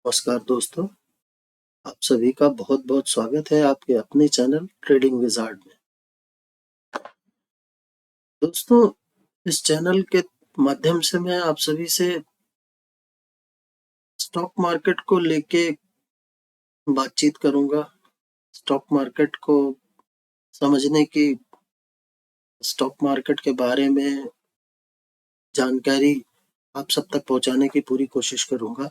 नमस्कार दोस्तों, आप सभी का बहुत बहुत स्वागत है आपके अपने चैनल ट्रेडिंग विजार्ड में। दोस्तों, इस चैनल के माध्यम से मैं आप सभी से स्टॉक मार्केट को लेके बातचीत करूंगा। स्टॉक मार्केट को समझने की, स्टॉक मार्केट के बारे में जानकारी आप सब तक पहुंचाने की पूरी कोशिश करूंगा।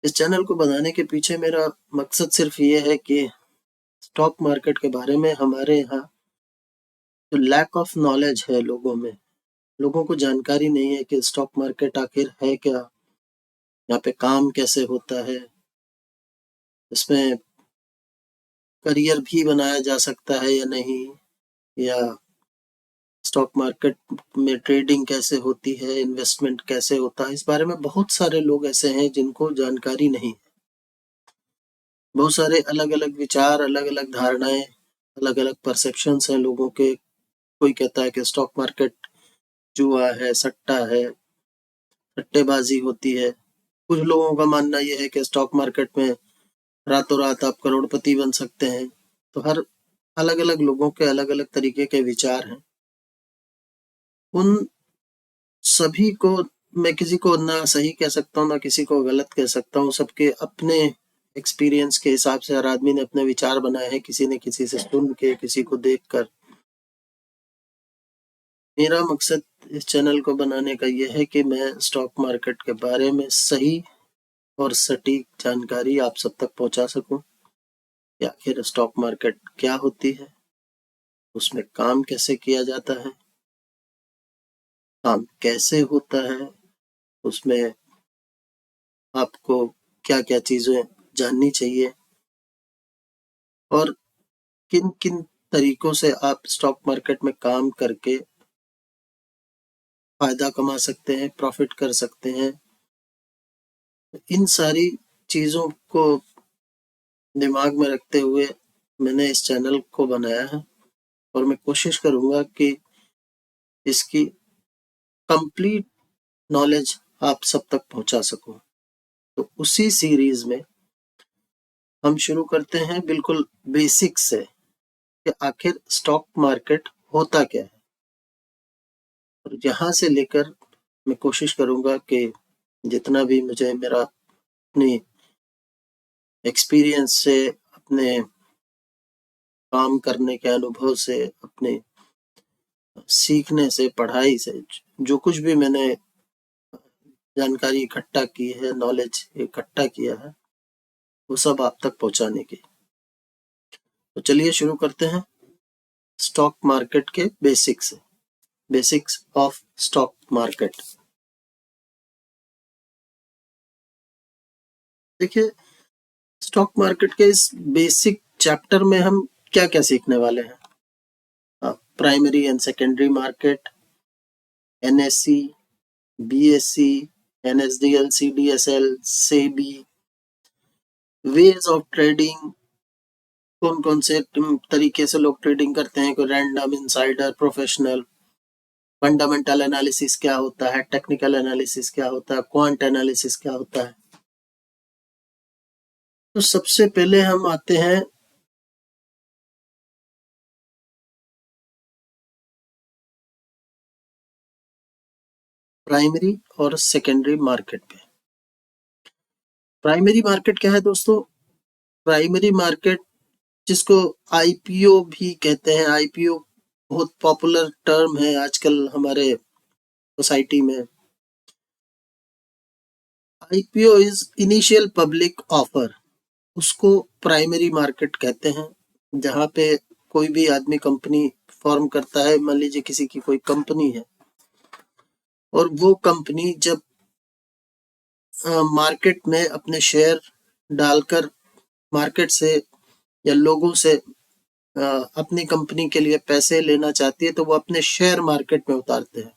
इस चैनल को बनाने के पीछे मेरा मकसद सिर्फ ये है कि स्टॉक मार्केट के बारे में हमारे यहाँ जो लैक ऑफ नॉलेज है लोगों को जानकारी नहीं है कि स्टॉक मार्केट आखिर है क्या, यहाँ पे काम कैसे होता है, इसमें करियर भी बनाया जा सकता है या नहीं, या स्टॉक मार्केट में ट्रेडिंग कैसे होती है, इन्वेस्टमेंट कैसे होता है। इस बारे में बहुत सारे लोग ऐसे हैं जिनको जानकारी नहीं है। बहुत सारे अलग अलग विचार, अलग अलग धारणाएं, अलग अलग परसेप्शंस हैं लोगों के। कोई कहता है कि स्टॉक मार्केट जुआ है, सट्टा है, सट्टेबाजी होती है। कुछ लोगों का मानना यह है कि स्टॉक मार्केट में रातों रात आप करोड़पति बन सकते हैं। तो हर अलग अलग लोगों के अलग अलग तरीके के विचार हैं। उन सभी को मैं किसी को ना सही कह सकता हूँ, ना किसी को गलत कह सकता हूँ। सबके अपने एक्सपीरियंस के हिसाब से हर आदमी ने अपने विचार बनाए हैं, किसी ने किसी से सुन के, किसी को देखकर। मेरा मकसद इस चैनल को बनाने का यह है कि मैं स्टॉक मार्केट के बारे में सही और सटीक जानकारी आप सब तक पहुंचा सकूं कि आखिर स्टॉक मार्केट क्या होती है, उसमें काम कैसे किया जाता है, काम कैसे होता है, उसमें आपको क्या क्या चीजें जाननी चाहिए, और किन किन तरीकों से आप स्टॉक मार्केट में काम करके फायदा कमा सकते हैं, प्रॉफिट कर सकते हैं। इन सारी चीजों को दिमाग में रखते हुए मैंने इस चैनल को बनाया है, और मैं कोशिश करूंगा कि इसकी कंप्लीट नॉलेज आप सब तक पहुंचा सकूं। तो उसी सीरीज में हम शुरू करते हैं बिल्कुल बेसिक से कि आखिर स्टॉक मार्केट होता क्या है। और यहाँ से लेकर मैं कोशिश करूंगा कि जितना भी मुझे मेरा अपनी एक्सपीरियंस से, अपने काम करने के अनुभव से, अपने सीखने से, पढ़ाई से, जो कुछ भी मैंने जानकारी इकट्ठा की है, नॉलेज इकट्ठा किया है, वो सब आप तक पहुंचाने की। तो चलिए शुरू करते हैं स्टॉक मार्केट के बेसिक्स से। Basics of stock market. देखिए, स्टॉक मार्केट के इस बेसिक चैप्टर में हम क्या क्या सीखने वाले हैं। Primary and secondary market, NSC, BSc, NSDL, CDSL, SEBI, ways of trading, कौन कौन से तरीके से लोग ट्रेडिंग करते हैं, कोई random, insider, professional, fundamental analysis क्या होता है, टेक्निकल एनालिसिस क्या होता है, क्वांट एनालिसिस क्या होता है। तो सबसे पहले हम आते हैं प्राइमरी और सेकेंडरी मार्केट पे। प्राइमरी मार्केट क्या है दोस्तों? प्राइमरी मार्केट, जिसको आईपीओ भी कहते हैं, आईपीओ बहुत पॉपुलर टर्म है आजकल हमारे सोसाइटी में। IPO is initial public offer, उसको प्राइमरी मार्केट कहते हैं। जहाँ पे कोई भी आदमी कंपनी फॉर्म करता है, मान लीजिए किसी की कोई कंपनी है, और वो कंपनी जब मार्केट में अपने शेयर डालकर मार्केट से या लोगों से अपनी कंपनी के लिए पैसे लेना चाहती है, तो वो अपने शेयर मार्केट में उतारते हैं।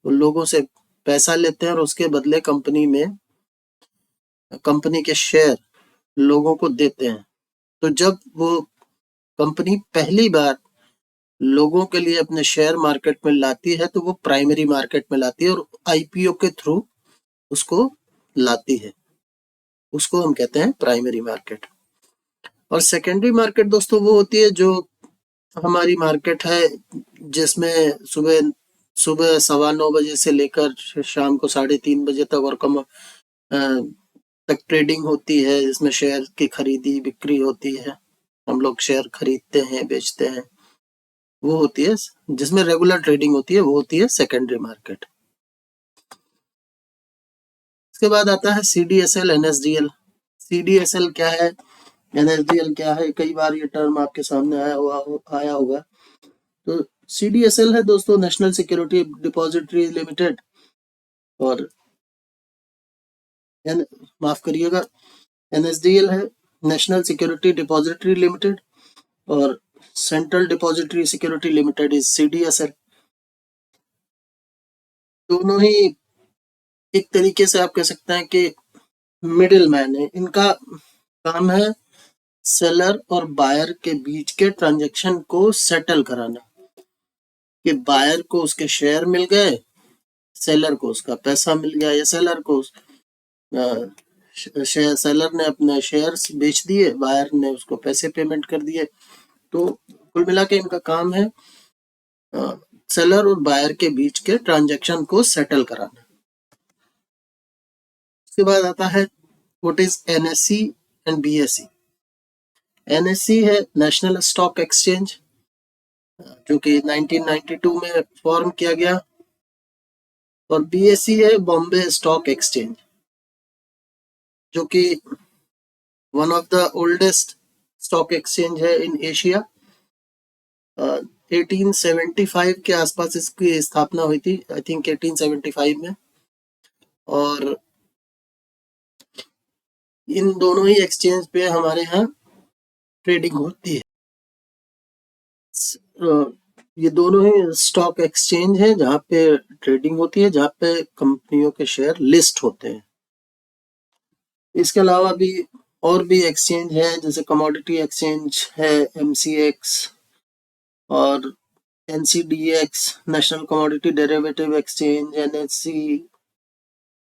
वो लोगों से पैसा लेते हैं और उसके बदले कंपनी के शेयर लोगों को देते हैं। तो जब वो कंपनी पहली बार लोगों के लिए अपने शेयर मार्केट में लाती है, तो वो प्राइमरी मार्केट में लाती है और आईपीओ के थ्रू उसको लाती है। उसको हम कहते हैं प्राइमरी मार्केट। और सेकेंडरी मार्केट दोस्तों वो होती है जो हमारी मार्केट है जिसमें सुबह सुबह 9:15 बजे से लेकर शाम को 3:30 बजे तक और कम तक ट्रेडिंग होती है, जिसमें शेयर की खरीदी बिक्री होती है, हम लोग शेयर खरीदते हैं बेचते हैं, वो होती है जिसमें रेगुलर ट्रेडिंग होती है, वो होती है सेकेंडरी मार्केट। इसके बाद आता है CDSL NSDL। CDSL क्या है, NSDL क्या है, कई बार ये टर्म आपके सामने आया होगा। तो CDSL है दोस्तों नेशनल सिक्योरिटी डिपॉजिटरी लिमिटेड, और माफ करिएगा NSDL है नेशनल सिक्योरिटी डिपॉजिटरी लिमिटेड, और central depository security limited is CDSL। दोनों ही एक तरीके से आप कह सकते हैं कि मिडिल मैन है। इनका काम है सेलर और बायर के बीच के ट्रांजैक्शन को सेटल कराना, कि बायर को उसके शेयर मिल गए, सेलर को उसका पैसा मिल गया, या सेलर को सेलर ने अपने शेयर्स बेच दिए, बायर ने उसको पैसे पेमेंट कर दिए। तो कुल मिला के इनका काम है सेलर और बायर के बीच के ट्रांजैक्शन को सेटल कराना। उसके बाद आता है what is NSE and BSE। NSE है नेशनल स्टॉक एक्सचेंज, जो कि 1992 में फॉर्म किया गया, और BSE है बॉम्बे स्टॉक एक्सचेंज, जो कि one of the oldest stock exchange है इन एशिया। 1875 के आसपास इसकी स्थापना हुई थी, आई थिंक 1875 में। और इन दोनों ही एक्सचेंज पे हमारे यहाँ ट्रेडिंग होती है। ये दोनों ही स्टॉक एक्सचेंज है जहाँ पे ट्रेडिंग होती है, जहाँ पे कंपनियों के शेयर लिस्ट होते हैं। इसके अलावा भी और भी एक्सचेंज है, जैसे कमोडिटी एक्सचेंज है MCX, और NCDX national commodity derivative exchange, NSE,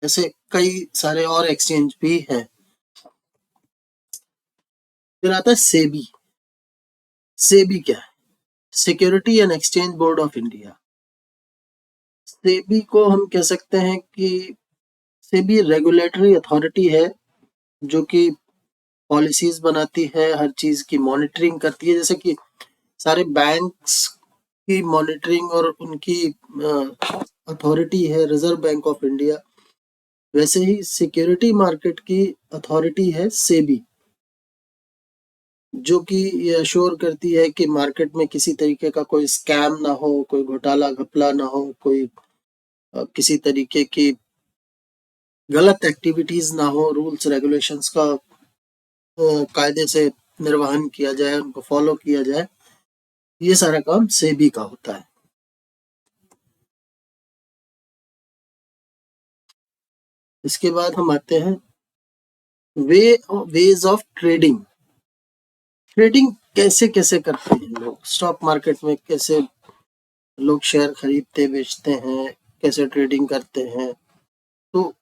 ऐसे कई सारे और एक्सचेंज भी हैं। फिर आता है सेबी। सेबी क्या है? Security and exchange board of India. SEBI को हम कह सकते हैं कि सेबी रेगुलेटरी अथॉरिटी है, जो कि पॉलिसीज बनाती है, हर चीज की मॉनिटरिंग करती है। जैसे कि सारे बैंक्स की मॉनिटरिंग और उनकी अथॉरिटी है रिजर्व बैंक ऑफ इंडिया, वैसे ही सिक्योरिटी मार्केट की अथॉरिटी है सेबी, जो कि ये अश्योर करती है कि मार्केट में किसी तरीके का कोई स्कैम ना हो, कोई घोटाला घपला ना हो, कोई किसी तरीके की गलत एक्टिविटीज ना हो, रूल्स रेगुलेशंस का कायदे से निर्वहन किया जाए, उनको फॉलो किया जाए। ये सारा काम सेबी का होता है। इसके बाद हम आते हैं वेज ऑफ ट्रेडिंग। ट्रेडिंग कैसे कैसे करते हैं लोग स्टॉक मार्केट में, कैसे लोग शेयर खरीदते बेचते हैं, कैसे ट्रेडिंग करते हैं। तो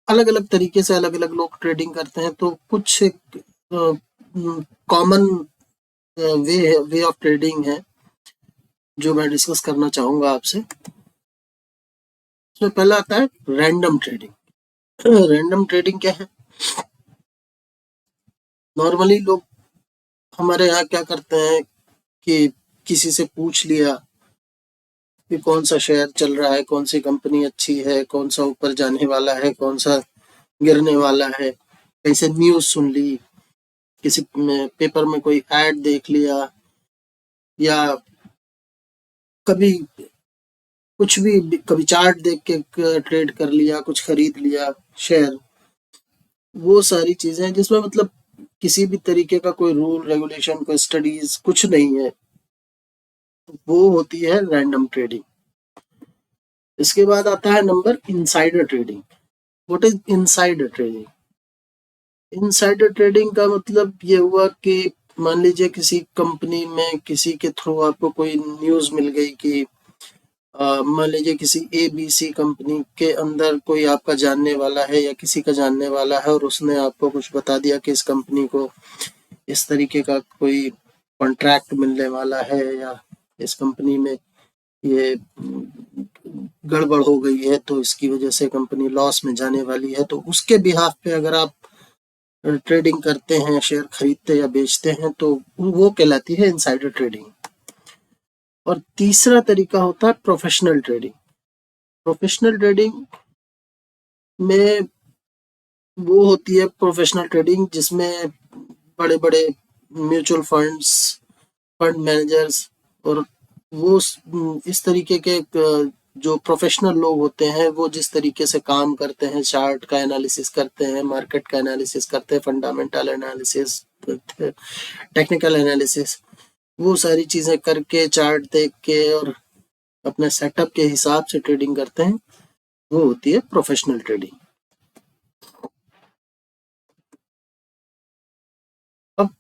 अलग अलग तरीके से अलग अलग लोग ट्रेडिंग करते हैं। तो कुछ कॉमन वे ऑफ ट्रेडिंग है जो मैं डिस्कस करना चाहूंगा आपसे। इसमें पहला आता है रैंडम ट्रेडिंग। रैंडम ट्रेडिंग क्या है? नॉर्मली लोग हमारे यहाँ क्या करते हैं कि किसी से पूछ लिया कि कौन सा शेयर चल रहा है, कौन सी कंपनी अच्छी है, कौन सा ऊपर जाने वाला है, कौन सा गिरने वाला है, कैसे न्यूज सुन ली, किसी पेपर में कोई ऐड देख लिया, या कभी कुछ भी, कभी चार्ट देख के ट्रेड कर लिया, कुछ खरीद लिया शेयर। वो सारी चीजें जिसमें मतलब किसी भी तरीके का कोई रूल रेगुलेशन, कोई स्टडीज कुछ नहीं है, वो होती है रैंडम ट्रेडिंग। इसके बाद आता है number insider trading. What is insider trading? Insider trading का मतलब ये हुआ कि मान लीजिए किसी कंपनी में किसी के थ्रू आपको कोई न्यूज मिल गई कि मान लीजिए किसी ABC कंपनी के अंदर कोई आपका जानने वाला है या किसी का जानने वाला है और उसने आपको कुछ बता दिया कि इस कंपनी को इस तरीके का कोई कॉन्ट्रैक्ट मिलने वाला है या इस कंपनी में ये गड़बड़ हो गई है तो इसकी वजह से कंपनी लॉस में जाने वाली है, तो उसके बिहाफ पे अगर आप ट्रेडिंग करते हैं, शेयर खरीदते या बेचते हैं, तो वो कहलाती है इनसाइडर ट्रेडिंग। और तीसरा तरीका होता है प्रोफेशनल ट्रेडिंग। प्रोफेशनल ट्रेडिंग में वो होती है प्रोफेशनल ट्रेडिंग जिसमें बड़े बड़े म्यूचुअल फंड्स, फंड मैनेजर्स और वो इस तरीके के जो प्रोफेशनल लोग होते हैं वो जिस तरीके से काम करते हैं, चार्ट का एनालिसिस करते हैं, मार्केट का एनालिसिस करते हैं, फंडामेंटल एनालिसिस, टेक्निकल एनालिसिस, वो सारी चीज़ें करके चार्ट देख के और अपने सेटअप के हिसाब से ट्रेडिंग करते हैं, वो होती है प्रोफेशनल ट्रेडिंग। अब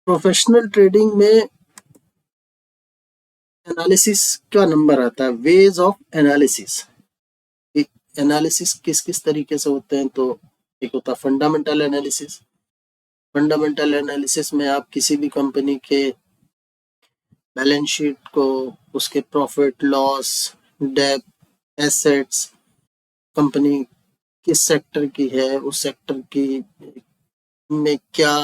प्रोफेशनल ट्रेडिंग में एनालिसिस का नंबर आता है, वेज ऑफ एनालिसिस। एनालिसिस किस किस तरीके से होते हैं, तो एक होता है फंडामेंटल एनालिसिस। फंडामेंटल एनालिसिस में आप किसी भी कंपनी के बैलेंस शीट को, उसके profit loss, debt, assets, company किस सेक्टर की है, उस सेक्टर की में क्या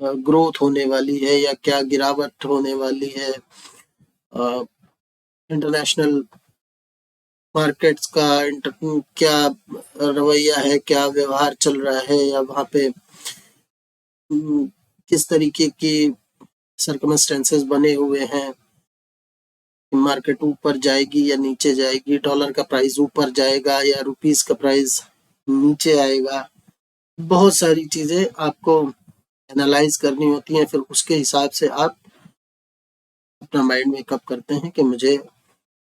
ग्रोथ होने वाली है या क्या गिरावट होने वाली है, इंटरनेशनल मार्केट्स का क्या रवैया है, क्या व्यवहार चल रहा है, या वहाँ पे किस तरीके की सर्कमस्टेंसेस बने हुए हैं, मार्केट ऊपर जाएगी या नीचे जाएगी, डॉलर का प्राइस ऊपर जाएगा या रुपीस का प्राइस नीचे आएगा। बहुत सारी चीज़ें आपको एनालाइज करनी होती हैं, फिर उसके हिसाब से आप अपना माइंड मेकअप करते हैं कि मुझे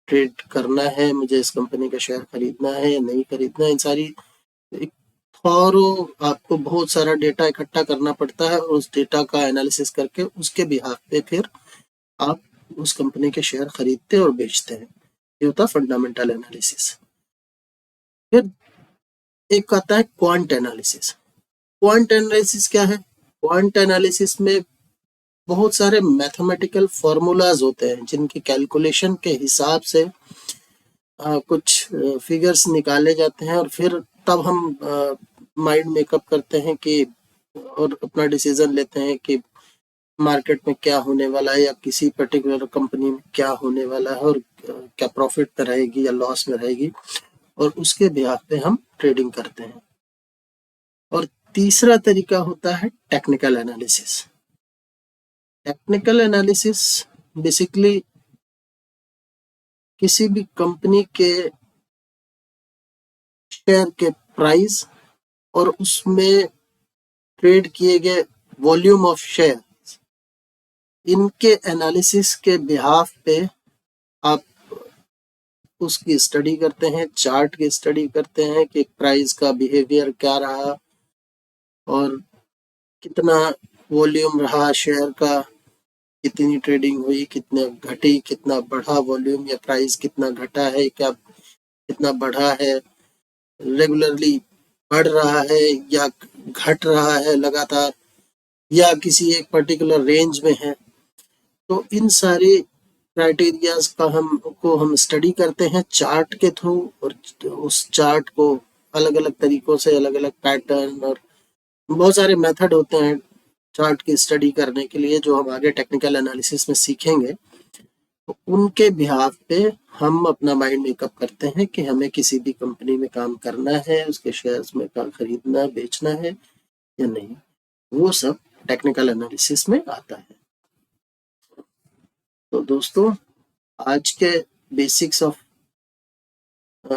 ट्रेड करना है, मुझे इस कंपनी का शेयर खरीदना है या नहीं खरीदना है। इन सारी एक थॉरो आपको बहुत सारा डेटा इकट्ठा करना पड़ता है और उस डेटा का एनालिसिस करके उसके बिहाफ पे फिर आप उस कंपनी के शेयर खरीदते और बेचते हैं। ये होता है फंडामेंटल एनालिसिस। फिर एक आता है क्वांट एनालिसिस। क्वांट एनालिसिस क्या है? क्वांट एनालिसिस में बहुत सारे मैथमेटिकल फॉर्मूलाज होते हैं जिनकी कैलकुलेशन के हिसाब से कुछ फिगर्स निकाले जाते हैं और फिर तब हम माइंड मेकअप करते हैं कि और अपना डिसीजन लेते हैं कि मार्केट में क्या होने वाला है या किसी पर्टिकुलर कंपनी में क्या होने वाला है और क्या प्रॉफिट में रहेगी या लॉस में रहेगी, और उसके बिहाफ पे हम ट्रेडिंग करते हैं। और तीसरा तरीका होता है technical analysis. Technical analysis basically किसी भी कंपनी के शेयर के प्राइस और उसमें ट्रेड किए गए वॉल्यूम ऑफ शेयर, इनके एनालिसिस के बिहाफ पे आप उसकी स्टडी करते हैं, चार्ट की स्टडी करते हैं कि प्राइस का बिहेवियर क्या रहा और कितना वॉल्यूम रहा शेयर का, कितनी ट्रेडिंग हुई, कितने घटी, कितना बढ़ा वॉल्यूम या प्राइस कितना घटा है, क्या कितना बढ़ा है, रेगुलरली बढ़ रहा है या घट रहा है लगातार, या किसी एक पर्टिकुलर रेंज में है। तो इन सारे क्राइटेरियाज का हम स्टडी करते हैं चार्ट के थ्रू, और उस चार्ट को अलग अलग तरीकों से, अलग अलग पैटर्न और बहुत सारे मेथड होते हैं चार्ट की स्टडी करने के लिए जो हम आगे टेक्निकल एनालिसिस में सीखेंगे। तो उनके बिहाफ पे हम अपना माइंड मेकअप करते हैं कि हमें किसी भी कंपनी में काम करना है, उसके शेयर्स में काम खरीदना बेचना है या नहीं, वो सब टेक्निकल एनालिसिस में आता है। तो दोस्तों, आज के बेसिक्स ऑफ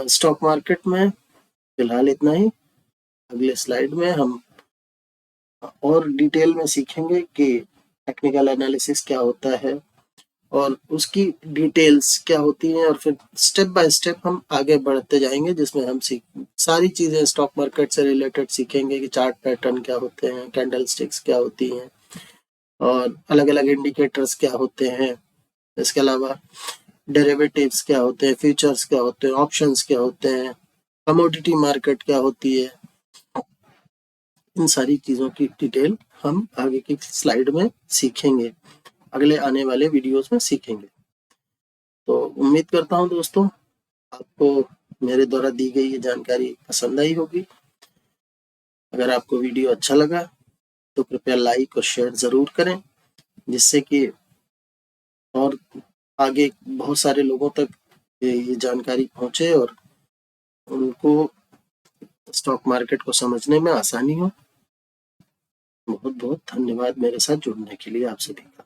स्टॉक मार्केट में फिलहाल इतना ही। अगले स्लाइड में हम और डिटेल में सीखेंगे कि टेक्निकल एनालिसिस क्या होता है और उसकी डिटेल्स क्या होती हैं, और फिर स्टेप बाय स्टेप हम आगे बढ़ते जाएंगे जिसमें हम सारी चीज़ें स्टॉक मार्केट से रिलेटेड सीखेंगे कि चार्ट पैटर्न क्या होते हैं, कैंडल स्टिक्स क्या होती हैं और अलग अलग इंडिकेटर्स क्या होते हैं। इसके अलावा डेरिवेटिव्स क्या होते हैं, फ्यूचर्स क्या होते हैं, ऑप्शंस क्या होते हैं, कमोडिटी मार्केट क्या होती है, इन सारी चीज़ों की डिटेल हम आगे की स्लाइड में सीखेंगे, अगले आने वाले वीडियोस में सीखेंगे। तो उम्मीद करता हूँ दोस्तों आपको मेरे द्वारा दी गई ये जानकारी पसंद आई होगी। अगर आपको वीडियो अच्छा लगा तो कृपया लाइक और शेयर ज़रूर करें, जिससे कि और आगे बहुत सारे लोगों तक ये जानकारी पहुंचे और उनको स्टॉक मार्केट को समझने में आसानी हो। बहुत बहुत धन्यवाद मेरे साथ जुड़ने के लिए आप सभी का।